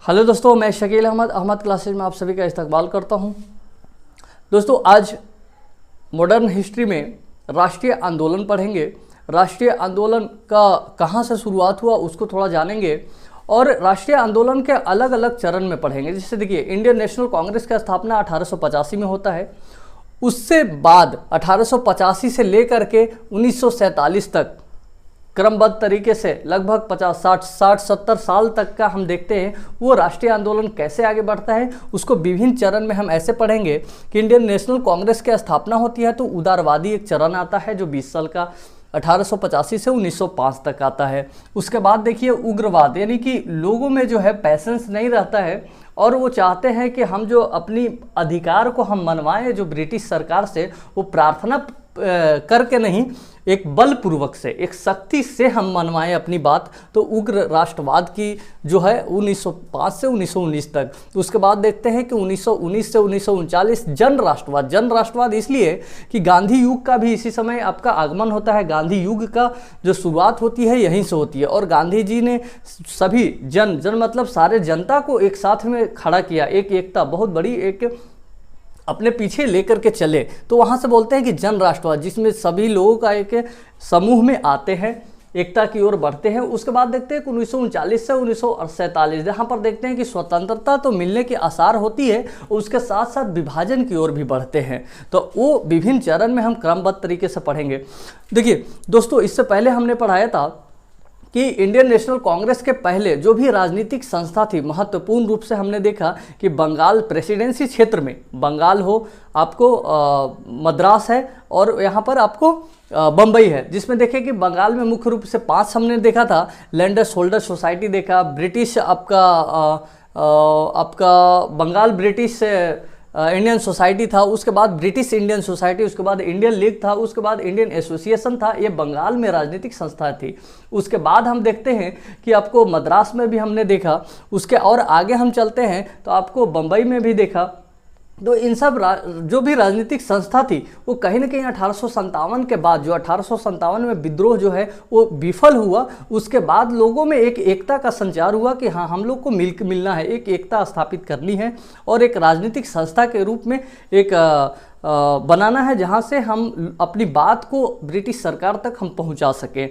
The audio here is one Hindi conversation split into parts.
हेलो दोस्तों, मैं शकील अहमद क्लासेज में आप सभी का इस्तकबाल करता हूं। दोस्तों, आज मॉडर्न हिस्ट्री में राष्ट्रीय आंदोलन पढ़ेंगे। राष्ट्रीय आंदोलन का कहां से शुरुआत हुआ उसको थोड़ा जानेंगे और राष्ट्रीय आंदोलन के अलग अलग चरण में पढ़ेंगे। जैसे देखिए, इंडियन नेशनल कांग्रेस का स्थापना 1885 में होता है। उससे बाद 1885 से लेकर के 1947 तक क्रमबद्ध तरीके से लगभग 50-60-70 साल तक का हम देखते हैं वो राष्ट्रीय आंदोलन कैसे आगे बढ़ता है। उसको विभिन्न चरण में हम ऐसे पढ़ेंगे कि इंडियन नेशनल कांग्रेस की स्थापना होती है तो उदारवादी एक चरण आता है जो 20 साल का 1885 से 1905 तक आता है। उसके बाद देखिए उग्रवाद, यानी कि लोगों में जो है पैसेंस नहीं रहता है और वो चाहते हैं कि हम जो अपनी अधिकार को हम मनवाएं जो ब्रिटिश सरकार से, वो प्रार्थना करके नहीं, एक बलपूर्वक से, एक शक्ति से हम मनवाएं अपनी बात। तो उग्र राष्ट्रवाद की जो है 1905 से 1919 तक। उसके बाद देखते हैं कि 1919 से 1939 जन राष्ट्रवाद इसलिए कि गांधी युग का भी इसी समय आपका आगमन होता है। गांधी युग का जो शुरुआत होती है यहीं से होती है और गांधी जी ने सभी जन मतलब सारे जनता को एक साथ में खड़ा किया, एक एकता बहुत बड़ी एक अपने पीछे लेकर के चले। तो वहाँ से बोलते हैं कि जन राष्ट्रवाद, जिसमें सभी लोगों का एक समूह में आते हैं, एकता की ओर बढ़ते हैं। उसके बाद देखते हैं कि 1939 से 1947 जहाँ पर देखते हैं कि स्वतंत्रता तो मिलने की आसार होती है, उसके साथ साथ विभाजन की ओर भी बढ़ते हैं। तो वो विभिन्न चरण में हम क्रमबद्ध तरीके से पढ़ेंगे। देखिए दोस्तों, इससे पहले हमने पढ़ाया था कि इंडियन नेशनल कांग्रेस के पहले जो भी राजनीतिक संस्था थी, महत्वपूर्ण रूप से हमने देखा कि बंगाल प्रेसिडेंसी क्षेत्र में, बंगाल हो, आपको मद्रास है और यहाँ पर आपको बम्बई है, जिसमें देखें कि बंगाल में मुख्य रूप से 5 हमने देखा था। लैंडर्स होल्डर सोसाइटी देखा, ब्रिटिश आपका बंगाल ब्रिटिश इंडियन सोसाइटी था, उसके बाद ब्रिटिश इंडियन सोसाइटी, उसके बाद इंडियन लीग था, उसके बाद इंडियन एसोसिएशन था। ये बंगाल में राजनीतिक संस्था थी। उसके बाद हम देखते हैं कि आपको मद्रास में भी हमने देखा, उसके और आगे हम चलते हैं तो आपको बम्बई में भी देखा। तो इन सब जो भी राजनीतिक संस्था थी वो कहीं ना कहीं 1857 के बाद, जो 1857 में विद्रोह जो है वो विफल हुआ, उसके बाद लोगों में एक एकता का संचार हुआ कि हाँ, हम लोग को मिलना है, एक एकता स्थापित करनी है और एक राजनीतिक संस्था के रूप में एक बनाना है जहाँ से हम अपनी बात को ब्रिटिश सरकार तक हम पहुँचा सकें।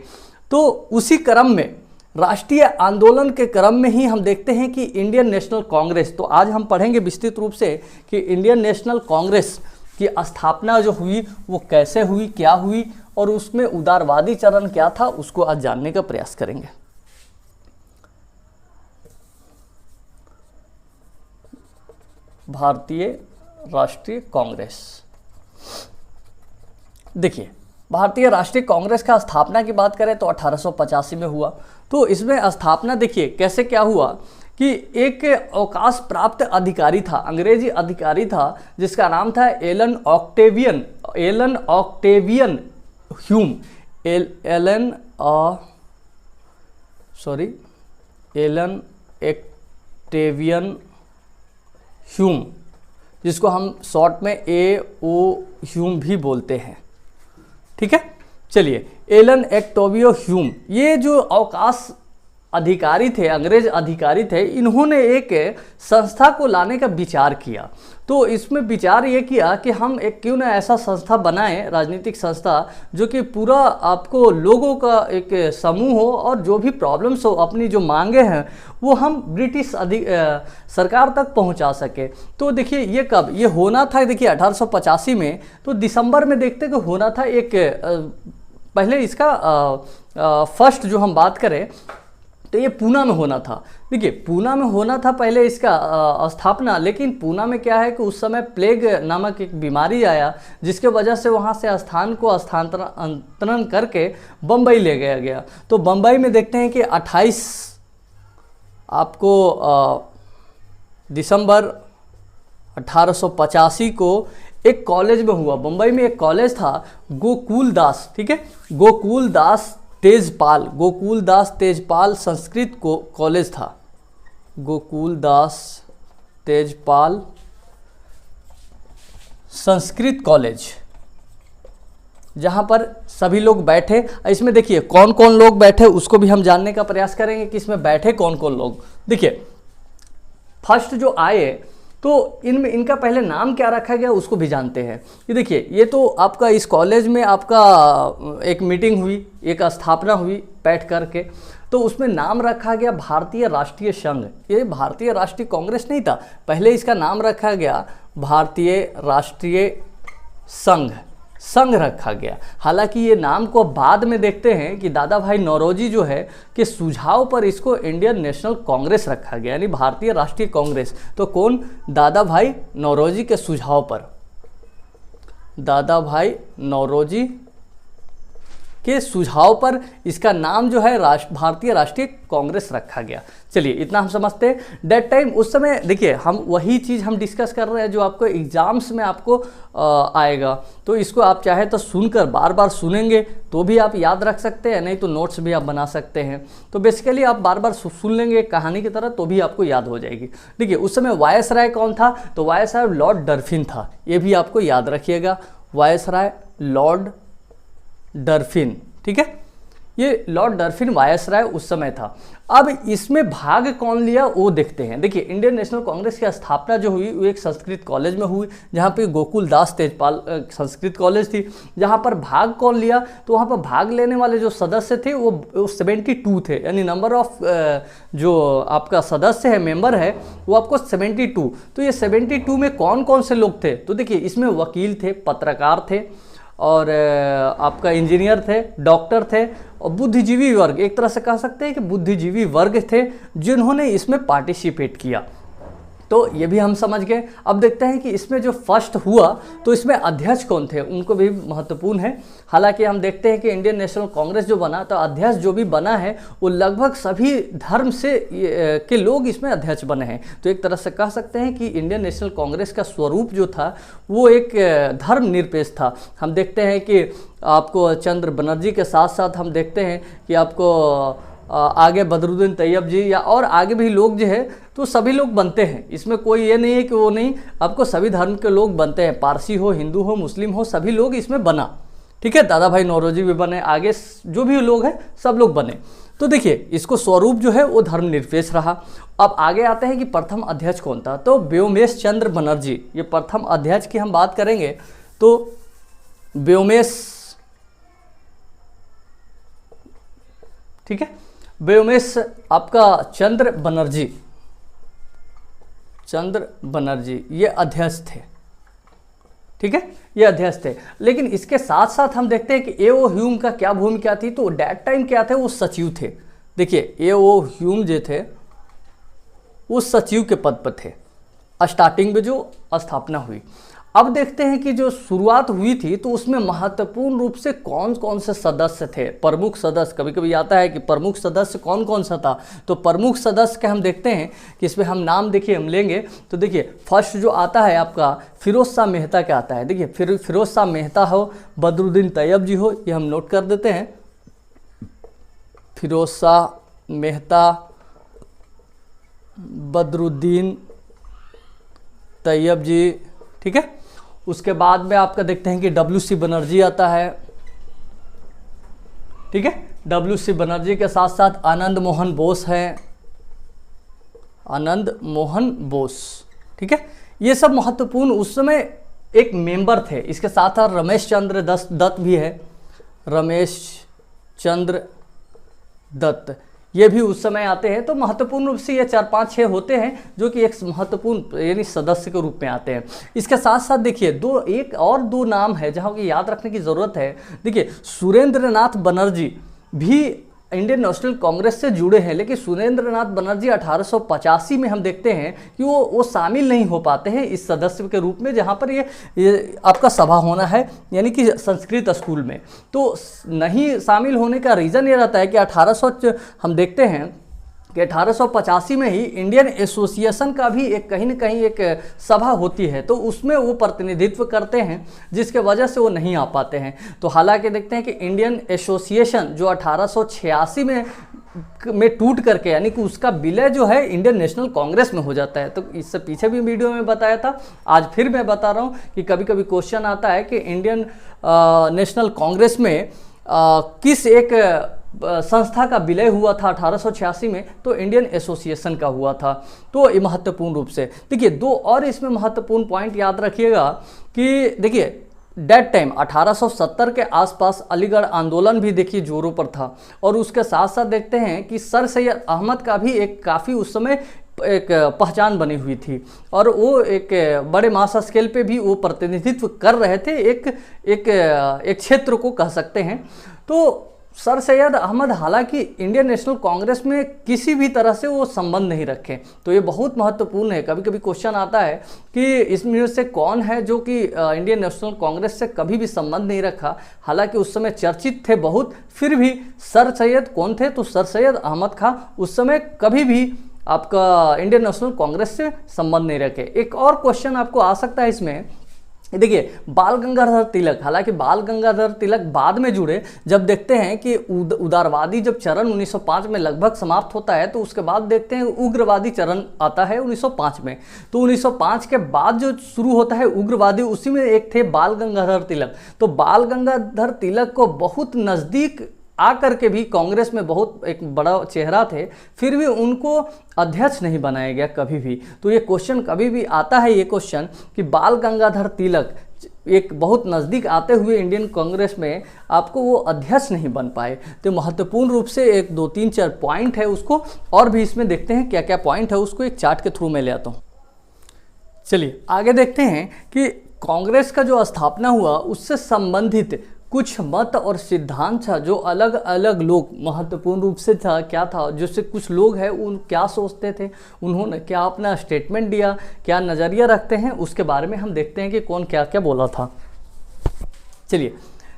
तो उसी क्रम में, राष्ट्रीय आंदोलन के क्रम में ही हम देखते हैं कि इंडियन नेशनल कांग्रेस, तो आज हम पढ़ेंगे विस्तृत रूप से कि इंडियन नेशनल कांग्रेस की स्थापना जो हुई वो कैसे हुई, क्या हुई और उसमें उदारवादी चरण क्या था, उसको आज जानने का प्रयास करेंगे। भारतीय राष्ट्रीय कांग्रेस, देखिए भारतीय राष्ट्रीय कांग्रेस का स्थापना की बात करें तो 1885 में हुआ। तो इसमें स्थापना देखिए कैसे क्या हुआ कि एक अवकाश प्राप्त अधिकारी था, अंग्रेजी अधिकारी था, जिसका नाम था Allan Octavian Hume. Allan Octavian Hume, जिसको हम शॉर्ट में AO ह्यूम भी बोलते हैं। ठीक है, चलिए, एलन ऑक्टेवियो ह्यूम, ये जो अवकाश अधिकारी थे, अंग्रेज अधिकारी थे, इन्होंने एक संस्था को लाने का विचार किया। तो इसमें विचार ये किया कि हम एक क्यों ना ऐसा संस्था बनाएं, राजनीतिक संस्था, जो कि पूरा आपको लोगों का एक समूह हो और जो भी प्रॉब्लम्स हो, अपनी जो मांगे हैं वो हम ब्रिटिश सरकार तक पहुंचा सके। तो देखिए ये कब ये होना था, देखिए 1885 में, तो दिसंबर में देखते कि होना था एक पहले इसका फर्स्ट जो हम बात करें तो ये पूना में होना था। देखिए पूना में होना था पहले इसका स्थापना, लेकिन पूना में क्या है कि उस समय प्लेग नामक एक बीमारी आया, जिसके वजह से वहाँ से स्थान को स्थानांतरण करके बम्बई ले गया गया। तो बम्बई में देखते हैं कि 28 आपको दिसंबर 1885 को एक कॉलेज में हुआ। बम्बई में एक कॉलेज था, गोकुल दास, ठीक है, गोकुल दास तेजपाल संस्कृत को कॉलेज था, गोकुल दास तेजपाल संस्कृत कॉलेज, जहाँ पर सभी लोग बैठे। इसमें देखिए कौन कौन लोग बैठे उसको भी हम जानने का प्रयास करेंगे कि इसमें बैठे कौन कौन लोग। देखिए फर्स्ट जो आए तो इनमें इनका पहले नाम क्या रखा गया उसको भी जानते हैं। ये देखिए, ये तो आपका इस कॉलेज में आपका एक मीटिंग हुई, एक स्थापना हुई बैठ करके, तो उसमें नाम रखा गया भारतीय राष्ट्रीय संघ। ये भारतीय राष्ट्रीय कांग्रेस नहीं था, पहले इसका नाम रखा गया भारतीय राष्ट्रीय संघ रखा गया। हालांकि ये नाम को बाद में देखते हैं कि दादा भाई नौरोजी जो है के सुझाव पर इसको इंडियन नेशनल कांग्रेस रखा गया, यानी भारतीय राष्ट्रीय कांग्रेस। तो कौन? दादा भाई नौरोजी के सुझाव पर, दादा भाई नौरोजी के सुझाव पर इसका नाम जो है भारतीय राष्ट्रीय कांग्रेस रखा गया। चलिए इतना हम समझते हैं। डेट टाइम उस समय देखिए, हम वही चीज़ हम डिस्कस कर रहे हैं जो आपको एग्जाम्स में आपको आएगा, तो इसको आप चाहे तो सुनकर बार बार सुनेंगे तो भी आप याद रख सकते हैं, नहीं तो नोट्स भी आप बना सकते हैं। तो बेसिकली आप बार बार सुन लेंगे कहानी की तरह तो भी आपको याद हो जाएगी। देखिए उस समय वायसराय कौन था? तो वायसराय लॉर्ड डरफिन था, ये भी आपको याद रखिएगा, वायसराय लॉर्ड डरफिन। ठीक है, ये लॉर्ड डरफिन वायसराय उस समय था। अब इसमें भाग कौन लिया वो देखते हैं। देखिए इंडियन नेशनल कांग्रेस की स्थापना जो हुई वो एक संस्कृत कॉलेज में हुई, जहाँ पे गोकुल दास तेजपाल संस्कृत कॉलेज थी। जहाँ पर भाग कौन लिया? तो वहाँ पर भाग लेने वाले जो सदस्य थे वो 72 थे, यानी नंबर ऑफ जो आपका सदस्य है, मेंबर है, वो आपको 72। तो ये 72 में कौन कौन से लोग थे? तो देखिए इसमें वकील थे, पत्रकार थे, और आपका इंजीनियर थे, डॉक्टर थे, और बुद्धिजीवी वर्ग, एक तरह से कह सकते हैं कि बुद्धिजीवी वर्ग थे जिन्होंने इसमें पार्टिसिपेट किया। तो ये भी हम समझ गए। अब देखते हैं कि इसमें जो फर्स्ट हुआ तो इसमें अध्यक्ष कौन थे, उनको भी महत्वपूर्ण है। हालांकि हम देखते हैं कि इंडियन नेशनल कांग्रेस जो बना तो अध्यक्ष जो भी बना है वो लगभग सभी धर्म से के लोग इसमें अध्यक्ष बने हैं। तो एक तरह से कह सकते हैं कि इंडियन नेशनल कांग्रेस का स्वरूप जो था वो एक धर्मनिरपेक्ष था। हम देखते हैं कि आपको चंद्र बनर्जी के साथ साथ हम देखते हैं कि आपको आगे बदरुद्दीन तैयब जी या और आगे भी लोग जो है तो सभी लोग बनते हैं। इसमें कोई ये नहीं है कि वो नहीं, आपको सभी धर्म के लोग बनते हैं, पारसी हो, हिंदू हो, मुस्लिम हो, सभी लोग इसमें बना। ठीक है, दादा भाई नौरोजी भी बने, आगे जो भी लोग हैं सब लोग बने। तो देखिए इसको स्वरूप जो है वो धर्मनिरपेक्ष रहा। अब आगे आते हैं कि प्रथम अध्यक्ष कौन था? तो व्योमेश चंद्र बनर्जी, ये प्रथम अध्यक्ष की हम बात करेंगे तो व्योमेश, ठीक है, व्योमेश आपका चंद्र बनर्जी ये अध्यक्ष थे। ठीक है, ये अध्यक्ष थे। लेकिन इसके साथ साथ हम देखते हैं कि ए.ओ. ह्यूम का क्या भूमिका थी? तो डेट टाइम क्या थे? वो सचिव थे। देखिए ए.ओ. ह्यूम जो थे वो सचिव के पद पर थे स्टार्टिंग में जो स्थापना हुई। अब देखते हैं कि जो शुरुआत हुई थी तो उसमें महत्वपूर्ण रूप से कौन कौन से सदस्य थे, प्रमुख सदस्य। कभी कभी आता है कि प्रमुख सदस्य कौन कौन सा था, तो प्रमुख सदस्य के हम देखते हैं कि इसमें हम नाम देखिए हम लेंगे तो देखिए फर्स्ट जो आता है आपका फिरोज शाह मेहता का आता है। देखिए फिरोज शाह मेहता हो, बदरुद्दीन तैयब जी हो, ये हम नोट कर देते हैं। फिरोज शाह मेहता, बदरुद्दीन तैयब जी। ठीक है, उसके बाद में आपका देखते हैं कि WC बनर्जी आता है। ठीक है, WC बनर्जी के साथ साथ आनंद मोहन बोस है, आनंद मोहन बोस। ठीक है, ये सब महत्वपूर्ण उस समय एक मेंबर थे। इसके साथ साथ रमेश चंद्र दत्त भी है, रमेश चंद्र दत्त, ये भी उस समय आते हैं। तो महत्वपूर्ण रूप से ये 4, 5, 6 होते हैं जो कि एक महत्वपूर्ण यानी सदस्य के रूप में आते हैं। इसके साथ साथ देखिए एक और दो नाम है जहाँ की याद रखने की ज़रूरत है। देखिए सुरेंद्रनाथ बनर्जी भी इंडियन नेशनल कांग्रेस से जुड़े हैं, लेकिन सुरेंद्रनाथ बनर्जी 1885 में हम देखते हैं कि वो शामिल नहीं हो पाते हैं इस सदस्य के रूप में, जहाँ पर ये आपका सभा होना है यानी कि संस्कृत स्कूल में। तो नहीं शामिल होने का रीज़न ये रहता है कि हम देखते हैं कि 1885 में ही इंडियन एसोसिएशन का भी एक कहीं न कहीं एक सभा होती है, तो उसमें वो प्रतिनिधित्व करते हैं, जिसके वजह से वो नहीं आ पाते हैं। तो हालांकि देखते हैं कि इंडियन एसोसिएशन जो 1886 में टूट करके यानी कि उसका विलय जो है इंडियन नेशनल कांग्रेस में हो जाता है। तो इससे पीछे भी वीडियो में बताया था, आज फिर मैं बता रहा हूँ कि कभी कभी क्वेश्चन आता है कि इंडियन नेशनल कांग्रेस में किस एक संस्था का विलय हुआ था 1886 में, तो इंडियन एसोसिएशन का हुआ था। तो ये महत्वपूर्ण रूप से देखिए, दो और इसमें महत्वपूर्ण पॉइंट याद रखिएगा कि देखिए डेट टाइम 1870 के आसपास अलीगढ़ आंदोलन भी देखिए जोरों पर था, और उसके साथ साथ देखते हैं कि सर सैयद अहमद का भी एक काफ़ी उस समय एक पहचान बनी हुई थी, और वो एक बड़े मास स्केल पे भी वो प्रतिनिधित्व कर रहे थे एक क्षेत्र को कह सकते हैं। तो सर सैयद अहमद हालांकि इंडियन नेशनल कांग्रेस में किसी भी तरह से वो संबंध नहीं रखे, तो ये बहुत महत्वपूर्ण है। कभी कभी क्वेश्चन आता है कि इसमें से कौन है जो कि इंडियन नेशनल कांग्रेस से कभी भी संबंध नहीं रखा। हालांकि उस समय चर्चित थे बहुत, फिर भी सर सैयद कौन थे, तो सर सैयद अहमद खां उस समय कभी भी आपका इंडियन नेशनल कांग्रेस से संबंध नहीं रखे। एक और क्वेश्चन आपको आ सकता है इसमें, देखिए बाल गंगाधर तिलक, हालांकि बाल गंगाधर तिलक बाद में जुड़े। जब देखते हैं कि उदारवादी जब चरण 1905 में लगभग समाप्त होता है, तो उसके बाद देखते हैं उग्रवादी चरण आता है 1905 में। तो 1905 के बाद जो शुरू होता है उग्रवादी, उसी में एक थे बाल गंगाधर तिलक। तो बाल गंगाधर तिलक को बहुत नज़दीक आकर के भी कांग्रेस में बहुत एक बड़ा चेहरा थे, फिर भी उनको अध्यक्ष नहीं बनाया गया कभी भी। तो ये क्वेश्चन कभी भी आता है, ये क्वेश्चन कि बाल गंगाधर तिलक एक बहुत नज़दीक आते हुए इंडियन कांग्रेस में आपको वो अध्यक्ष नहीं बन पाए। तो महत्वपूर्ण रूप से एक 2 3 4 पॉइंट है, उसको और भी इसमें देखते हैं क्या क्या पॉइंट है, उसको एक चार्ट के थ्रू में ले आता हूँ। चलिए आगे देखते हैं कि कांग्रेस का जो स्थापना हुआ उससे संबंधित कुछ मत और सिद्धांत था, जो अलग अलग लोग महत्वपूर्ण रूप से था क्या था, जैसे कुछ लोग हैं उन क्या सोचते थे, उन्होंने क्या अपना स्टेटमेंट दिया, क्या नज़रिया रखते हैं, उसके बारे में हम देखते हैं कि कौन क्या क्या बोला था। चलिए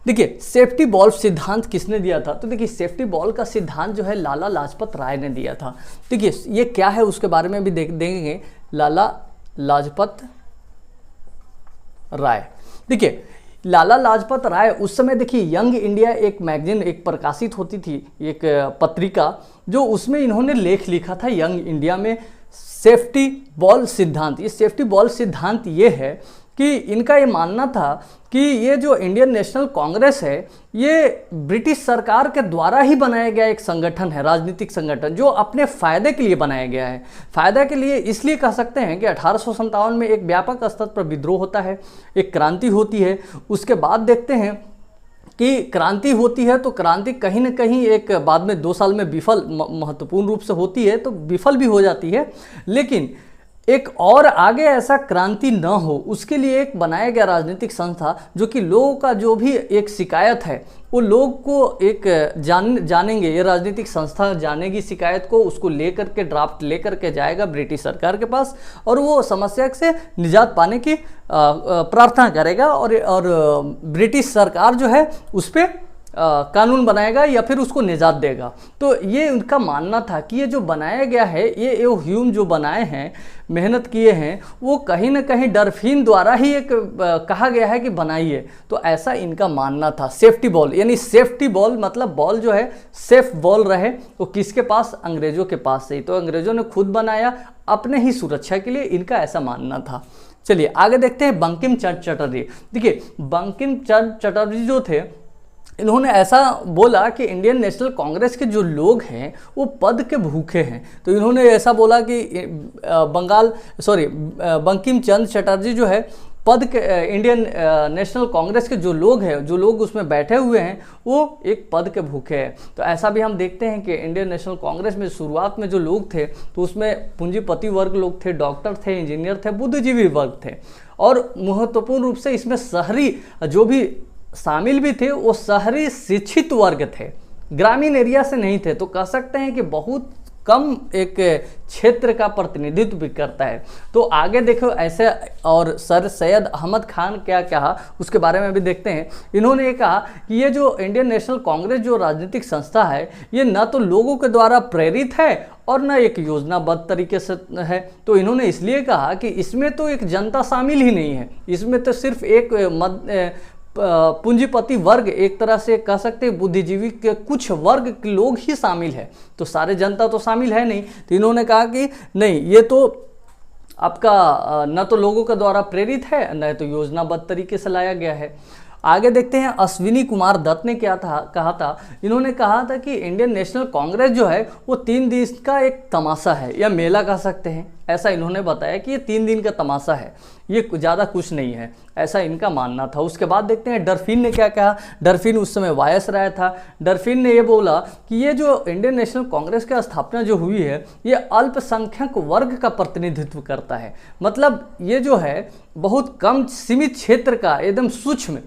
देखिए, सेफ्टी बॉल सिद्धांत किसने दिया था, तो देखिए सेफ्टी बॉल का सिद्धांत जो है लाला लाजपत राय ने दिया था। देखिए ये क्या है उसके बारे में भी देखेंगे। लाला लाजपत राय, देखिए लाला लाजपत राय उस समय देखिए यंग इंडिया एक मैगजीन एक प्रकाशित होती थी, एक पत्रिका, जो उसमें इन्होंने लेख लिखा था यंग इंडिया में सेफ्टी बॉल सिद्धांत। ये सेफ्टी बॉल सिद्धांत ये है कि इनका ये मानना था कि ये जो इंडियन नेशनल कांग्रेस है ये ब्रिटिश सरकार के द्वारा ही बनाया गया एक संगठन है, राजनीतिक संगठन, जो अपने फ़ायदे के लिए बनाया गया है। फ़ायदा के लिए इसलिए कह सकते हैं कि 1857 में एक व्यापक स्तर पर विद्रोह होता है, एक क्रांति होती है। उसके बाद देखते हैं कि क्रांति होती है, तो क्रांति कहीं ना कहीं एक बाद में 2 साल में विफल महत्वपूर्ण रूप से होती है, तो विफल भी हो जाती है। लेकिन एक और आगे ऐसा क्रांति न हो उसके लिए एक बनाया गया राजनीतिक संस्था, जो कि लोगों का जो भी एक शिकायत है वो लोग को एक जानेंगे, ये राजनीतिक संस्था जानेगी शिकायत को, उसको लेकर के ड्राफ्ट लेकर के जाएगा ब्रिटिश सरकार के पास, और वो समस्या से निजात पाने की प्रार्थना करेगा, और ब्रिटिश सरकार जो है उस पर कानून बनाएगा या फिर उसको निजात देगा। तो ये उनका मानना था कि ये जो बनाया गया है, ये ह्यूम जो बनाए हैं, मेहनत किए हैं, वो कहीं ना कहीं डरफीन द्वारा ही एक कहा गया है कि बनाइए। तो ऐसा इनका मानना था। सेफ्टी बॉल यानी सेफ्टी बॉल मतलब बॉल जो है सेफ बॉल रहे, वो किसके पास, अंग्रेजों के पास से ही। तो अंग्रेजों ने खुद बनाया अपने ही सुरक्षा के लिए, इनका ऐसा मानना था। चलिए आगे देखते हैं बंकिम चंद्र चटर्जी। देखिए बंकिम चंद्र चटर्जी जो थे, इन्होंने ऐसा बोला कि इंडियन नेशनल कांग्रेस के जो लोग हैं वो पद के भूखे हैं। तो इन्होंने ऐसा बोला कि बंकिम चंद्र चटर्जी जो है पद के इंडियन नेशनल कांग्रेस के जो लोग हैं, जो लोग उसमें बैठे हुए हैं, वो एक पद के भूखे हैं। तो ऐसा भी हम देखते हैं कि इंडियन नेशनल कांग्रेस में शुरुआत में जो लोग थे, तो उसमें पूंजीपति वर्ग लोग थे, डॉक्टर थे, इंजीनियर थे, बुद्धिजीवी वर्ग थे, और महत्वपूर्ण रूप से इसमें शहरी जो भी शामिल भी थे वो शहरी शिक्षित वर्ग थे, ग्रामीण एरिया से नहीं थे। तो कह सकते हैं कि बहुत कम एक क्षेत्र का प्रतिनिधित्व भी करता है। तो आगे देखो ऐसे, और सर सैयद अहमद खान क्या कहा उसके बारे में भी देखते हैं। इन्होंने ये कहा कि ये जो इंडियन नेशनल कांग्रेस जो राजनीतिक संस्था है, ये न तो लोगों के द्वारा प्रेरित है और न एक योजनाबद्ध तरीके से है। तो इन्होंने इसलिए कहा कि इसमें तो एक जनता शामिल ही नहीं है, इसमें तो सिर्फ एक पूंजीपति वर्ग, एक तरह से कह सकते हैं बुद्धिजीवी के कुछ वर्ग के लोग ही शामिल है, तो सारे जनता तो शामिल है नहीं। तो इन्होंने कहा कि नहीं, ये तो आपका न तो लोगों के द्वारा प्रेरित है, न तो योजनाबद्ध तरीके से लाया गया है। आगे देखते हैं अश्विनी कुमार दत्त ने क्या कहा था। इन्होंने कहा था कि इंडियन नेशनल कांग्रेस जो है वो 3 दिन का एक तमाशा है या मेला कह सकते हैं। ऐसा इन्होंने बताया कि ये 3 दिन का तमाशा है, ये ज़्यादा कुछ नहीं है, ऐसा इनका मानना था। उसके बाद देखते हैं डरफिन ने क्या कहा। डरफिन उस समय वायसराय था। डरफिन ने ये बोला कि ये जो इंडियन नेशनल कांग्रेस की स्थापना जो हुई है ये अल्पसंख्यक वर्ग का प्रतिनिधित्व करता है। मतलब ये जो है बहुत कम सीमित क्षेत्र का, एकदम सूक्ष्म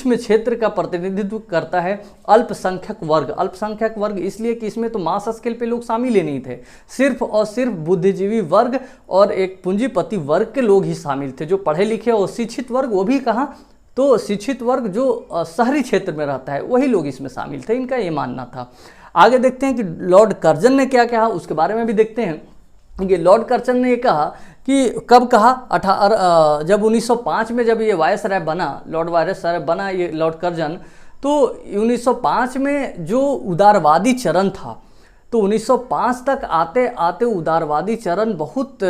क्षेत्र का प्रतिनिधित्व करता है अल्पसंख्यक वर्ग। अल्पसंख्यक वर्ग इसलिए कि इसमें तो मास स्केल पे लोग शामिल ही नहीं थे, सिर्फ और सिर्फ बुद्धिजीवी वर्ग और एक पूंजीपति वर्ग के लोग ही शामिल थे। जो पढ़े लिखे और शिक्षित वर्ग, वो भी कहाँ, तो शिक्षित वर्ग जो शहरी क्षेत्र में रहता है वही लोग इसमें शामिल थे, इनका ये मानना था। आगे देखते हैं कि लॉर्ड कर्जन ने क्या कहा, उसके बारे में भी देखते हैं। कि लॉर्ड कर्जन ने ये कहा कि कब कहा, जब 1905 में जब ये वायसराय बना, लॉर्ड वायसराय बना ये लॉर्ड कर्जन, तो 1905 में जो उदारवादी चरण था, तो 1905 तक आते आते उदारवादी चरण बहुत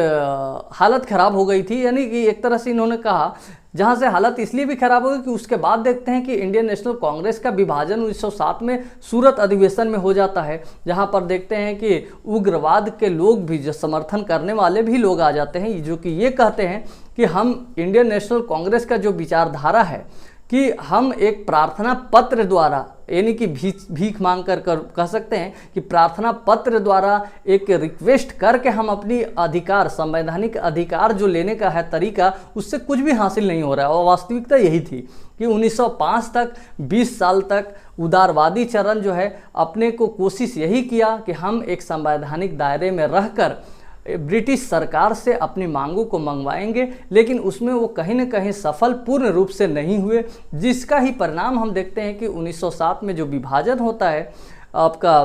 हालत ख़राब हो गई थी। यानी कि एक तरह से इन्होंने कहा जहाँ से हालत इसलिए भी खराब हो गई कि उसके बाद देखते हैं कि इंडियन नेशनल कांग्रेस का विभाजन 1907 में सूरत अधिवेशन में हो जाता है, जहाँ पर देखते हैं कि उग्रवाद के लोग भी, जो समर्थन करने वाले भी लोग आ जाते हैं, जो कि ये कहते हैं कि हम इंडियन नेशनल कांग्रेस का जो विचारधारा है कि हम एक प्रार्थना पत्र द्वारा, यानी कि भीख मांग कर कह सकते हैं कि प्रार्थना पत्र द्वारा एक रिक्वेस्ट करके हम अपनी अधिकार, संवैधानिक अधिकार जो लेने का है तरीका, उससे कुछ भी हासिल नहीं हो रहा है। और वास्तविकता यही थी कि 1905 तक 20 साल तक उदारवादी चरण जो है अपने को कोशिश यही किया कि हम एक संवैधानिक दायरे में रहकर ब्रिटिश सरकार से अपनी मांगों को मंगवाएंगे, लेकिन उसमें वो कहीं न कहीं सफल पूर्ण रूप से नहीं हुए, जिसका ही परिणाम हम देखते हैं कि 1907 में जो विभाजन होता है आपका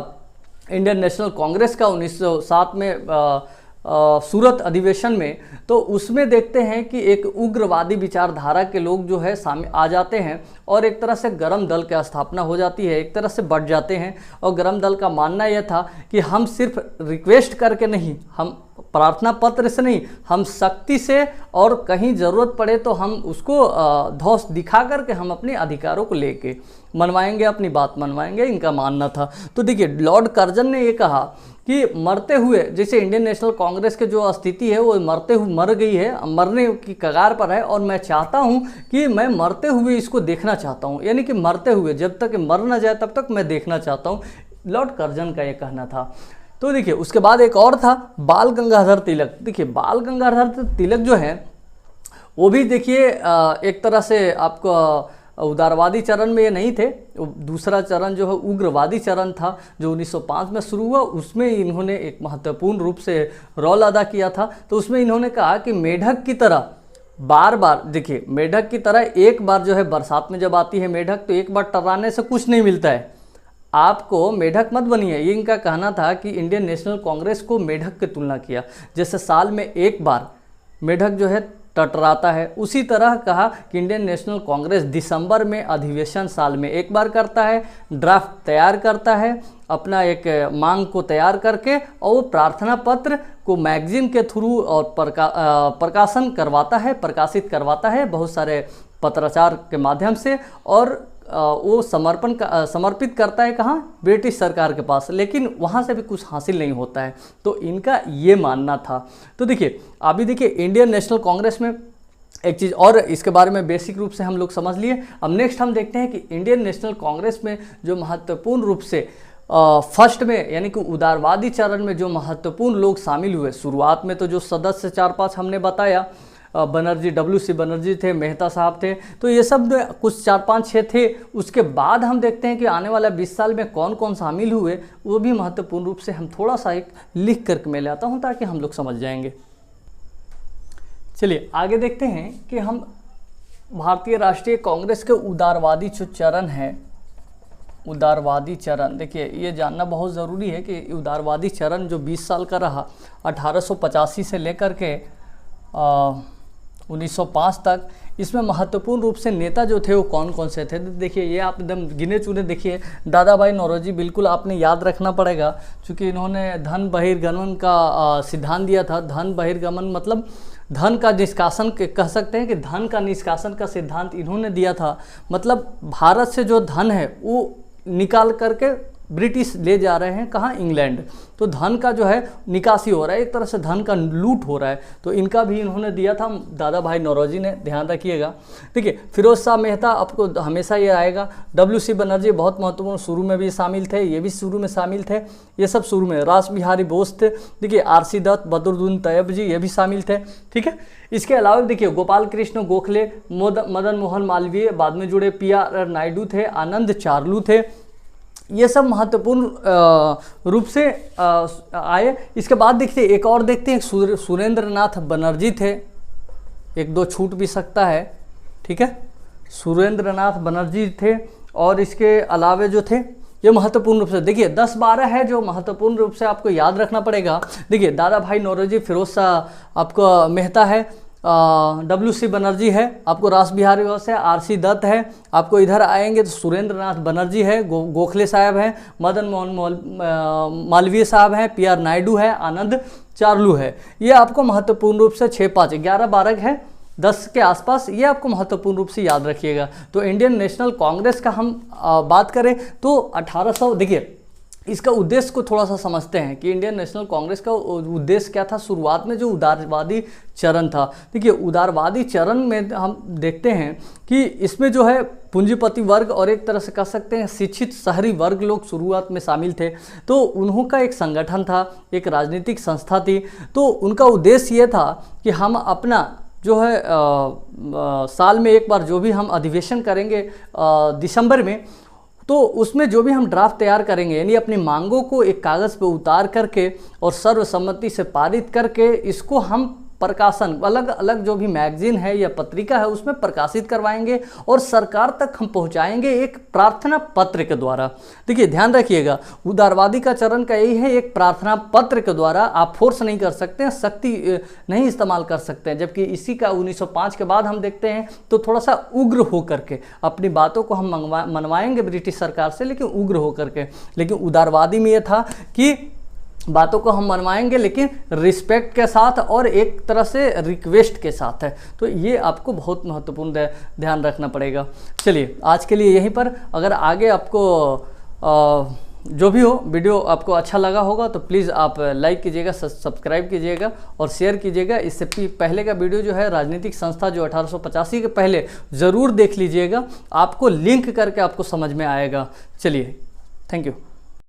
इंडियन नेशनल कांग्रेस का 1907 में सूरत अधिवेशन में, तो उसमें देखते हैं कि एक उग्रवादी विचारधारा के लोग जो है सामने आ जाते हैं और एक तरह से गरम दल की स्थापना हो जाती है, एक तरह से बढ़ जाते हैं। और गरम दल का मानना यह था कि हम सिर्फ रिक्वेस्ट करके नहीं, हम प्रार्थना पत्र से नहीं, हम शक्ति से और कहीं ज़रूरत पड़े तो हम उसको धौंस दिखा करके हम अपने अधिकारों को लेके मनवाएंगे, अपनी बात मनवाएंगे, इनका मानना था। तो देखिए लॉर्ड कर्जन ने ये कहा कि मरते हुए, जैसे इंडियन नेशनल कांग्रेस के जो स्थिति है वो मरते हुए मर गई है, मरने की कगार पर है, और मैं चाहता हूँ कि मैं मरते हुए इसको देखना चाहता हूँ, यानी कि मरते हुए, जब तक मर ना जाए तब तक मैं देखना चाहता हूँ, लॉर्ड कर्जन का ये कहना था। तो देखिए उसके बाद एक और था बाल गंगाधर तिलक। देखिए बाल गंगाधर तिलक जो है वो भी देखिए एक तरह से आपको उदारवादी चरण में ये नहीं थे, दूसरा चरण जो है उग्रवादी चरण था जो 1905 में शुरू हुआ, उसमें इन्होंने एक महत्वपूर्ण रूप से रोल अदा किया था। तो उसमें इन्होंने कहा कि मेढक की तरह बार बार, देखिए मेढक की तरह एक बार जो है बरसात में जब आती है मेढक, तो एक बार टर्राने से कुछ नहीं मिलता है, आपको मेढक मत बनिए, ये इनका कहना था। कि इंडियन नेशनल कांग्रेस को मेढक की तुलना किया, जैसे साल में एक बार मेढक जो है टटराता है, उसी तरह कहा कि इंडियन नेशनल कांग्रेस दिसंबर में अधिवेशन साल में एक बार करता है, ड्राफ्ट तैयार करता है, अपना एक मांग को तैयार करके, और वो प्रार्थना पत्र को मैगजीन के थ्रू और प्रकाशन करवाता है, प्रकाशित करवाता है बहुत सारे पत्राचार के माध्यम से, और वो समर्पित करता है कहाँ, ब्रिटिश सरकार के पास, लेकिन वहाँ से भी कुछ हासिल नहीं होता है। तो इनका ये मानना था। तो देखिए अभी देखिए इंडियन नेशनल कांग्रेस में एक चीज़ और, इसके बारे में बेसिक रूप से हम लोग समझ लिए। अब नेक्स्ट हम देखते हैं कि इंडियन नेशनल कांग्रेस में जो महत्वपूर्ण रूप से फर्स्ट में, यानी कि उदारवादी चरण में जो महत्वपूर्ण लोग शामिल हुए, शुरुआत में तो जो सदस्य 4-5 हमने बताया, बनर्जी, WC बनर्जी थे, मेहता साहब थे, तो ये सब कुछ 4-5-6 थे। उसके बाद हम देखते हैं कि आने वाला 20 साल में कौन कौन शामिल हुए, वो भी महत्वपूर्ण रूप से हम थोड़ा सा एक लिख करके मैं लाता हूँ ताकि हम लोग समझ जाएंगे। चलिए आगे देखते हैं कि हम भारतीय राष्ट्रीय कांग्रेस के उदारवादी जो चरण है, उदारवादी चरण, देखिए ये जानना बहुत ज़रूरी है कि उदारवादी चरण जो 20 साल का रहा, 1885 से लेकर के 1905 तक। इसमें महत्वपूर्ण रूप से नेता जो थे वो कौन कौन से थे, देखिए ये आप एकदम गिने चुने देखिए। दादा भाई नौरोजी बिल्कुल आपने याद रखना पड़ेगा, क्योंकि इन्होंने धन बहिर्गमन का सिद्धांत दिया था। धन बहिर्गमन मतलब धन का निष्कासन, कह सकते हैं कि धन का निष्कासन का सिद्धांत इन्होंने दिया था। मतलब भारत से जो धन है वो निकाल करके ब्रिटिश ले जा रहे हैं, कहाँ, इंग्लैंड। तो धन का जो है निकासी हो रहा है, एक तरह से धन का लूट हो रहा है। तो इनका भी इन्होंने दिया था दादा भाई नौरोजी ने, ध्यान रखिएगा। देखिए फिरोज शाह मेहता आपको हमेशा ये आएगा। WC बनर्जी बहुत महत्वपूर्ण, शुरू में भी शामिल थे, ये भी शुरू में शामिल थे, ये सब शुरू में। रास बिहारी बोस थे, देखिए RC दत्त, बदरुद्दीन तैयब जी, ये भी शामिल थे, ठीक है। इसके अलावा देखिए गोपाल कृष्ण गोखले, मदन मोहन मालवीय बाद में जुड़े, PR नायडू थे, आनंद चार्लू थे, ये सब महत्वपूर्ण रूप से आए। इसके बाद देखते हैं, एक और देखते हैं, सुरेंद्र नाथ बनर्जी थे, एक दो छूट भी सकता है, ठीक है, सुरेंद्र नाथ बनर्जी थे। और इसके अलावे जो थे ये महत्वपूर्ण रूप से देखिए 10-12 है जो महत्वपूर्ण रूप से आपको याद रखना पड़ेगा। देखिए दादा भाई नौरोजी, फिरोज शाह आपको मेहता है, WC बनर्जी है, आपको रास बिहारी बोस है, RC दत्त है, आपको इधर आएंगे तो सुरेंद्र नाथ बनर्जी है, गोखले साहब हैं, मदन मोहन मालवीय साहब हैं, PR नायडू है, आनंद चार्लू है। ये आपको महत्वपूर्ण रूप से 6-5 11-12 है, 10 के आसपास, ये आपको महत्वपूर्ण रूप से याद रखिएगा। तो इंडियन नेशनल कांग्रेस का हम बात करें तो 1800, देखिए इसका उद्देश्य को थोड़ा सा समझते हैं कि इंडियन नेशनल कांग्रेस का उद्देश्य क्या था। शुरुआत में जो उदारवादी चरण था, देखिए उदारवादी चरण में हम देखते हैं कि इसमें जो है पूंजीपति वर्ग और एक तरह से कह सकते हैं शिक्षित शहरी वर्ग लोग शुरुआत में शामिल थे। तो उन्हों का एक संगठन था, एक राजनीतिक संस्था थी। तो उनका उद्देश्य ये था कि हम अपना जो है साल में एक बार जो भी हम अधिवेशन करेंगे दिसंबर में, तो उसमें जो भी हम ड्राफ्ट तैयार करेंगे, यानी अपनी मांगों को एक कागज़ पे उतार करके और सर्वसम्मति से पारित करके इसको हम प्रकाशन, अलग अलग जो भी मैगजीन है या पत्रिका है उसमें प्रकाशित करवाएंगे और सरकार तक हम पहुंचाएंगे एक प्रार्थना पत्र के द्वारा। देखिए ध्यान रखिएगा, उदारवादी का चरण का यही है, एक प्रार्थना पत्र के द्वारा। आप फोर्स नहीं कर सकते हैं, शक्ति नहीं इस्तेमाल कर सकते हैं। जबकि इसी का 1905 के बाद हम देखते हैं तो थोड़ा सा उग्र होकर के अपनी बातों को हम मनवाएंगे ब्रिटिश सरकार से, लेकिन उग्र होकर के। लेकिन उदारवादी में यह था कि बातों को हम मनवाएंगे लेकिन रिस्पेक्ट के साथ और एक तरह से रिक्वेस्ट के साथ है। तो ये आपको बहुत महत्वपूर्ण ध्यान रखना पड़ेगा। चलिए आज के लिए यहीं पर, अगर आगे आपको जो भी हो वीडियो आपको अच्छा लगा होगा तो प्लीज़ आप लाइक कीजिएगा, सब्सक्राइब कीजिएगा और शेयर कीजिएगा। इससे पहले का वीडियो जो है राजनीतिक संस्था जो 1885 के पहले ज़रूर देख लीजिएगा, आपको लिंक करके आपको समझ में आएगा। चलिए, थैंक यू।